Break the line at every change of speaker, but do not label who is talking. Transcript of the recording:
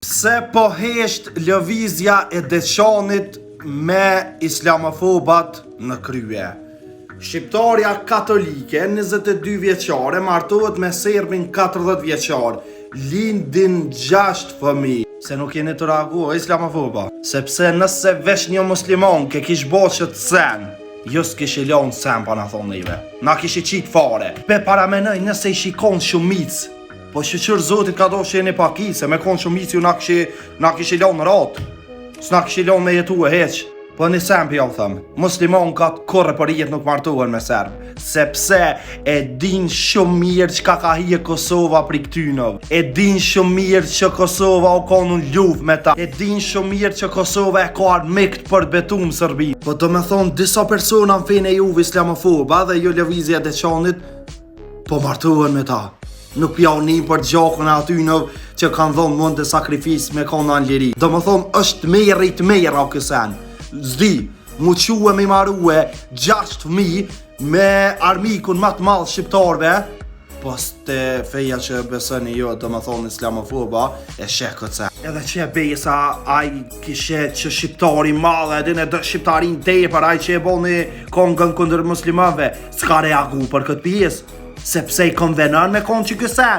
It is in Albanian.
Pse po hesht lëvizja e Deçanit me islamofobat në krye? Shqiptarja katolike 22 vjeçare martohet me serbin 40 vjeçar. Lindin 6 fëmijë. Se nuk jeni të reaguar islamofoba? Sepse nëse vesh një muslimon ke kish boqët sen, jo s'kish i lonë sen pa na thonë neve. Na kish i qitë fare. Pe paramenoj nëse i shikon shumic. Po shqyqër Zotit ka do sheni paki, se me konë shumici ju na kish i lonë në ratë. S'na kish i lonë me jetu e heq. Po një sempi ja u thëmë, muslimon ka të korre për jetë nuk martohen me serbë. Sepse e din shumë mirë që ka hije Kosova pri këtynëv. E din shumë mirë që Kosova u ka në luftë me ta. E din shumë mirë që Kosova e ka armikt për të betu më Sërbi. Po të me thonë, disa persona në fejnë e juve islamofoba dhe jo lëvizja Deçanit, po martohen me ta. Nuk pjaunim për gjakën e atynëv që kanë dhonë mund të sakrifis me konë Algjeri. Do më thonë, është mera kësen. Zdi, mu quë me marue 6 fëmijë me armikun më të madh shqiptarve, po s'te feja që besoni jo, do më thonë islamofoba, e sheh këtë se. Edhe që e besa, aj kishe që shqiptari madhe, edhe në shqiptarin tepër, aj që e bo një kongën kundër muslimave, s'ka reagu për këtë pjesë, sepse i konvenon me konë që kësen.